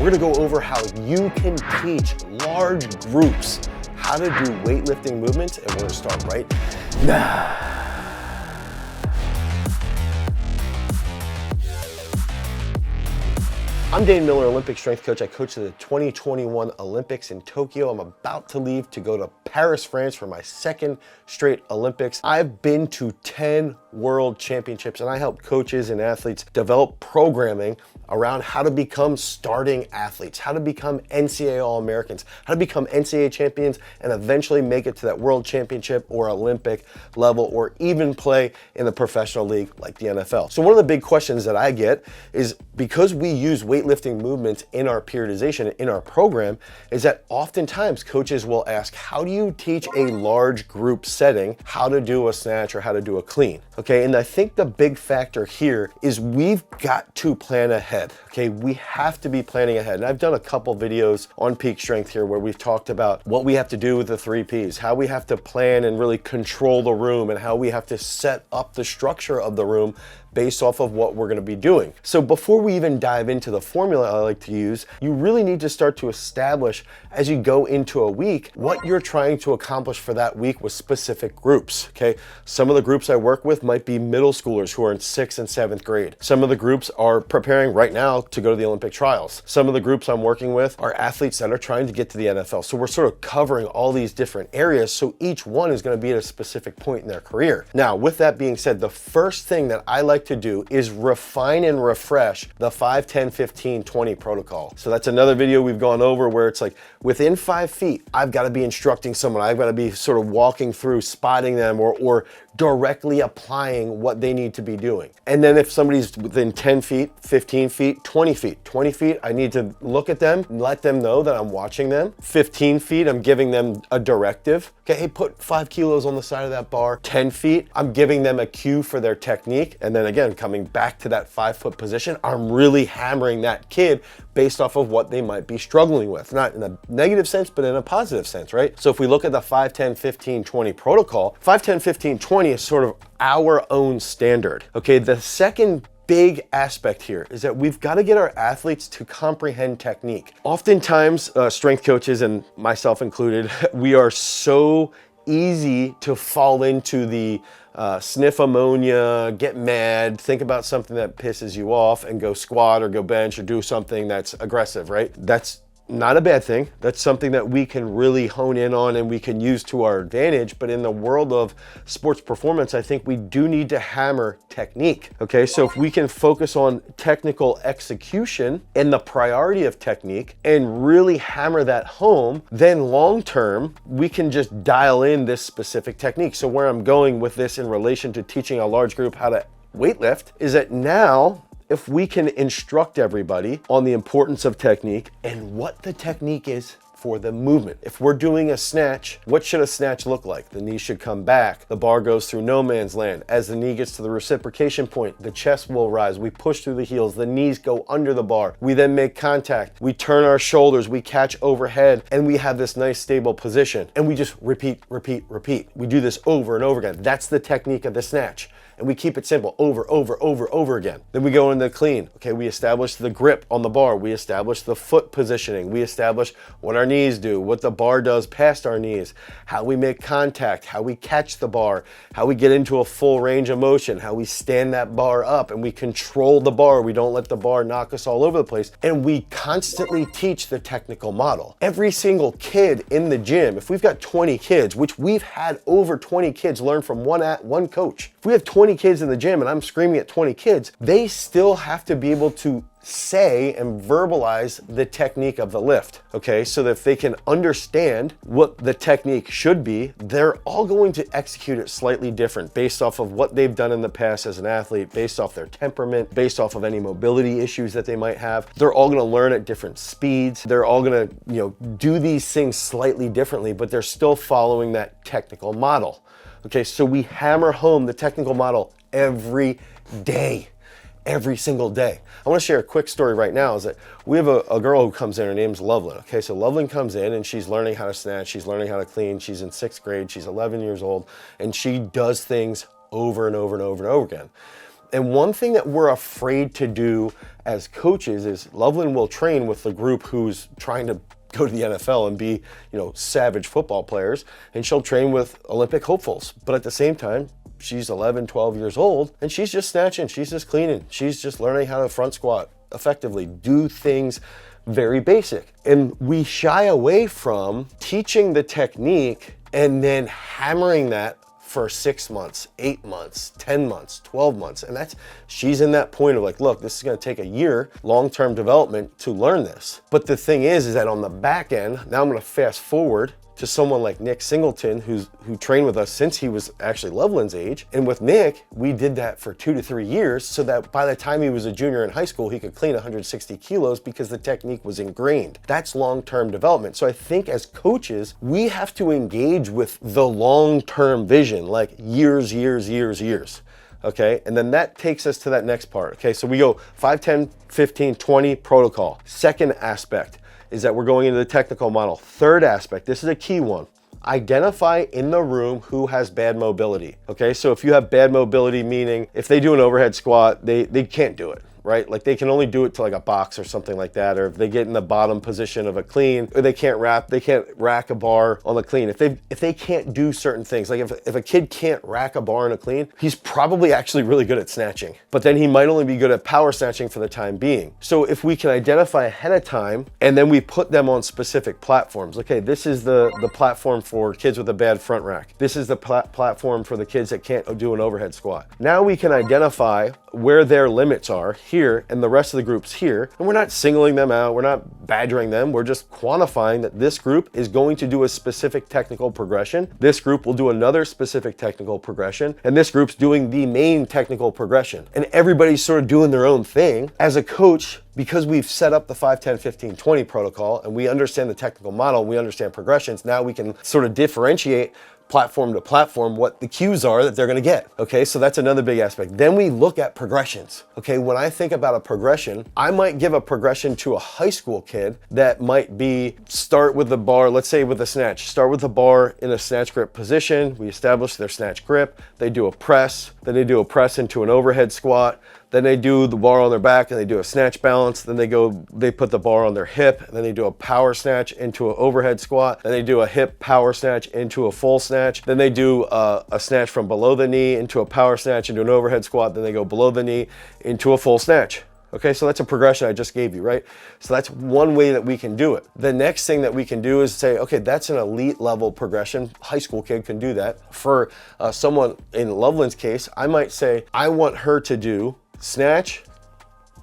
We're gonna go over how you can teach large groups how to do weightlifting movements, and we're gonna start right now. I'm Dane Miller, Olympic strength coach. I coached the 2021 Olympics in Tokyo. I'm about to leave to go to Paris, France for my second straight Olympics. I've been to 10 world championships, and I help coaches and athletes develop programming around how to become starting athletes, how to become NCAA All-Americans, how to become NCAA champions, and eventually make it to that world championship or Olympic level, or even play in the professional league like the NFL. So one of the big questions that I get is, because we use weightlifting movements in our periodization, in our program, is that oftentimes coaches will ask, how do you teach a large group setting how to do a snatch or how to do a clean? Okay, and I think the big factor here is we've got to plan ahead. Okay, we have to be planning ahead. And I've done a couple videos on Peak Strength here where we've talked about what we have to do with the 3 Ps, how we have to plan and really control the room, and how we have to set up the structure of the room based off of what we're gonna be doing. So before we even dive into the formula I like to use, you really need to start to establish, as you go into a week, what you're trying to accomplish for that week with specific groups, okay? Some of the groups I work with might be middle schoolers who are in 6th and 7th grade. Some of the groups are preparing right now to go to the Olympic trials. Some of the groups I'm working with are athletes that are trying to get to the NFL. So we're sort of covering all these different areas, so each one is gonna be at a specific point in their career. Now, with that being said, the first thing that I like to do is refine and refresh the 5, 10, 15, 20 protocol. So that's another video we've gone over where it's like, within 5 feet, I've got to be instructing someone. I've got to be sort of walking through, spotting them, or directly applying what they need to be doing. And then if somebody's within 10 feet, 15 feet, 20 feet, I need to look at them, let them know that I'm watching them. 15 feet, I'm giving them a directive. Okay, hey, put 5 kilos on the side of that bar. 10 feet, I'm giving them a cue for their technique. And then again, coming back to that 5-foot position, I'm really hammering that kid based off of what they might be struggling with. Not in a negative sense, but in a positive sense, right? So if we look at the 5, 10, 15, 20 protocol, 5, 10, 15, 20 is sort of our own standard. Okay, the second big aspect here is that we've got to get our athletes to comprehend technique. Oftentimes, strength coaches, and myself included, we are so easy to fall into the sniff ammonia, get mad, think about something that pisses you off, and go squat or go bench or do something that's aggressive, right? That's not a bad thing. That's something that we can really hone in on and we can use to our advantage. But in the world of sports performance, I think we do need to hammer technique. Okay, so if we can focus on technical execution and the priority of technique and really hammer that home, then long term, we can just dial in this specific technique. So where I'm going with this in relation to teaching a large group how to weightlift is that now, if we can instruct everybody on the importance of technique and what the technique is for the movement. If we're doing a snatch, what should a snatch look like? The knee should come back. The bar goes through no man's land. As the knee gets to the reciprocation point, the chest will rise. We push through the heels. The knees go under the bar. We then make contact. We turn our shoulders. We catch overhead, and we have this nice stable position. And we just repeat, repeat, repeat. We do this over and over again. That's the technique of the snatch. And we keep it simple, over again. Then we go into the clean. Okay, we establish the grip on the bar. We establish the foot positioning. We establish what our knees do, what the bar does past our knees, how we make contact, how we catch the bar, how we get into a full range of motion, how we stand that bar up and we control the bar. We don't let the bar knock us all over the place. And we constantly teach the technical model. Every single kid in the gym, if we've got 20 kids, which we've had over 20 kids learn from one coach. If we have 20 kids in the gym and I'm screaming at 20 kids, they still have to be able to say and verbalize the technique of the lift, okay? So that if they can understand what the technique should be, they're all going to execute it slightly different based off of what they've done in the past as an athlete, based off their temperament, based off of any mobility issues that they might have. They're all gonna learn at different speeds. They're all gonna, do these things slightly differently, but they're still following that technical model. Okay, so we hammer home the technical model every day. Every single day. I want to share a quick story right now is that we have a girl who comes in, her name's Loveland. Okay, so Loveland comes in and she's learning how to snatch, she's learning how to clean, she's in 6th grade, she's 11 years old, and she does things over and over and over and over again. And one thing that we're afraid to do as coaches is Loveland will train with the group who's trying to go to the NFL and be, savage football players, and she'll train with Olympic hopefuls. But at the same time, she's 11, 12 years old, and she's just snatching, she's just cleaning, she's just learning how to front squat effectively, do things very basic. And we shy away from teaching the technique and then hammering that for 6 months, 8 months, 10 months, 12 months. And she's in that point of like, look, this is gonna take a year, long-term development to learn this. But the thing is that on the back end, now I'm gonna fast forward to someone like Nick Singleton, who trained with us since he was actually Loveland's age. And with Nick, we did that for 2 to 3 years so that by the time he was a junior in high school, he could clean 160 kilos because the technique was ingrained. That's long-term development. So I think as coaches, we have to engage with the long-term vision, like years. Okay, and then that takes us to that next part. Okay, so we go 5, 10, 15, 20 protocol. Second aspect is that we're going into the technical model. Third aspect, this is a key one. Identify in the room who has bad mobility. Okay, so if you have bad mobility, meaning if they do an overhead squat, they can't do it, right? Like they can only do it to like a box or something like that, or if they get in the bottom position of a clean, or they can't rack a bar on the clean. If they can't do certain things, like if a kid can't rack a bar in a clean, he's probably actually really good at snatching, but then he might only be good at power snatching for the time being. So if we can identify ahead of time and then we put them on specific platforms, okay, this is the platform for kids with a bad front rack. This is the platform for the kids that can't do an overhead squat. Now we can identify where their limits are here and the rest of the groups here, and we're not singling them out, we're not badgering them, we're just quantifying that this group is going to do a specific technical progression, this group will do another specific technical progression, and this group's doing the main technical progression. And everybody's sort of doing their own thing. As a coach, because we've set up the 5, 10, 15, 20 protocol and we understand the technical model, we understand progressions, now we can sort of differentiate platform to platform what the cues are that they're gonna get. Okay, so that's another big aspect. Then we look at progressions. Okay, when I think about a progression, I might give a progression to a high school kid that might be start with the bar, let's say with a snatch, start with the bar in a snatch grip position, we establish their snatch grip, they do a press, then they do a press into an overhead squat, then they do the bar on their back and they do a snatch balance. Then they put the bar on their hip. And then they do a power snatch into an overhead squat. Then they do a hip power snatch into a full snatch. Then they do a snatch from below the knee into a power snatch into an overhead squat. Then they go below the knee into a full snatch. Okay, so that's a progression I just gave you, right? So that's one way that we can do it. The next thing that we can do is say, okay, that's an elite level progression. High school kid can do that. For someone in Loveland's case, I might say, I want her to do snatch,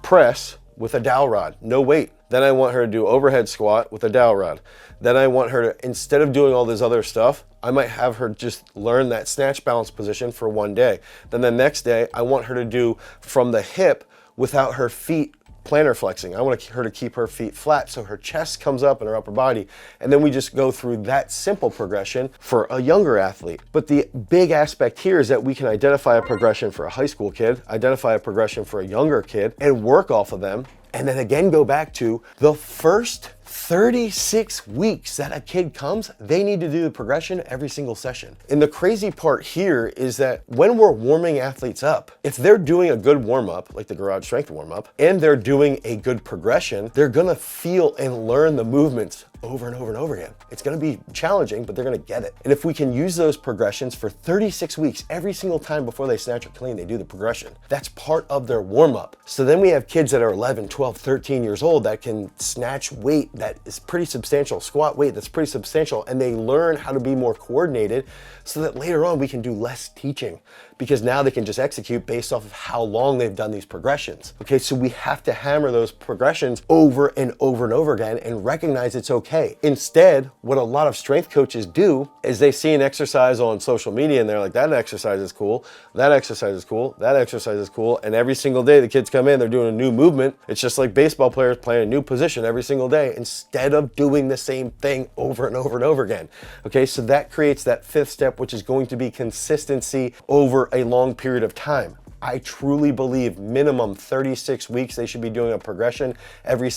press with a dowel rod, no weight. Then I want her to do overhead squat with a dowel rod. Then I want her to, instead of doing all this other stuff, I might have her just learn that snatch balance position for one day. Then the next day, I want her to do from the hip without her feet plantar flexing. I want her to keep her feet flat so her chest comes up and her upper body. And then we just go through that simple progression for a younger athlete. But the big aspect here is that we can identify a progression for a high school kid, identify a progression for a younger kid, and work off of them. And then again, go back to the first 36 weeks that a kid comes, they need to do the progression every single session. And the crazy part here is that when we're warming athletes up, if they're doing a good warm up, like the garage strength warm up, and they're doing a good progression, they're gonna feel and learn the movements over and over and over again. It's gonna be challenging, but they're gonna get it. And if we can use those progressions for 36 weeks, every single time before they snatch or clean, they do the progression. That's part of their warm up. So then we have kids that are 11, 12, 13 years old that can snatch weight that is pretty substantial, squat weight that's pretty substantial, and they learn how to be more coordinated so that later on we can do less teaching because now they can just execute based off of how long they've done these progressions. Okay, so we have to hammer those progressions over and over and over again and recognize it's okay. Instead, what a lot of strength coaches do is they see an exercise on social media and they're like, that exercise is cool, that exercise is cool, that exercise is cool, and every single day the kids come in, they're doing a new movement. It's just like baseball players playing a new position every single day instead of doing the same thing over and over and over again. Okay, so that creates that fifth step, which is going to be consistency over a long period of time. I truly believe minimum 36 weeks they should be doing a progression every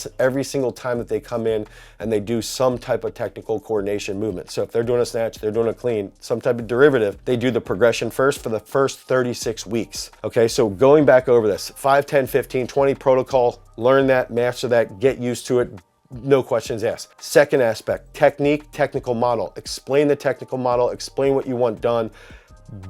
single time that they come in and they do some type of technical coordination movement. So if they're doing a snatch, they're doing a clean, some type of derivative, they do the progression first for the first 36 weeks. Okay, so going back over this, 5, 10, 15, 20 protocol, learn that, master that, get used to it. No questions asked. Second aspect, technique, technical model. Explain the technical model, explain what you want done.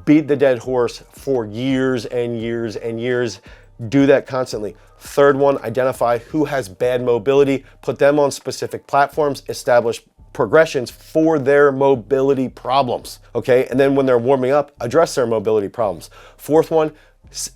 Beat the dead horse for years and years and years. Do that constantly. Third one, identify who has bad mobility, put them on specific platforms, establish progressions for their mobility problems, okay? And then when they're warming up, address their mobility problems. Fourth one,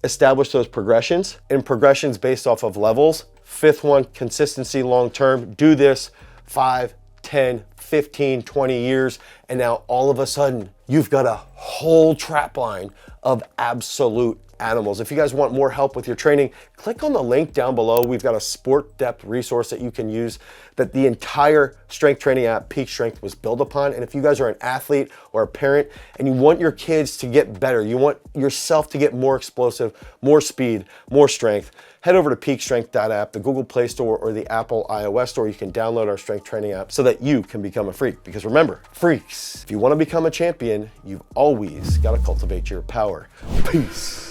establish those progressions and progressions based off of levels. Fifth one, consistency long-term. Do this 5, 10, 15, 20 years, and now all of a sudden, you've got a whole trap line of absolute animals. If you guys want more help with your training, click on the link down below. We've got a sport depth resource that you can use that the entire strength training app, Peak Strength, was built upon. And if you guys are an athlete or a parent and you want your kids to get better, you want yourself to get more explosive, more speed, more strength, head over to peakstrength.app, the Google Play Store or the Apple iOS Store. You can download our strength training app so that you can become a freak. Because remember, freaks, if you want to become a champion, you've always got to cultivate your power. Peace.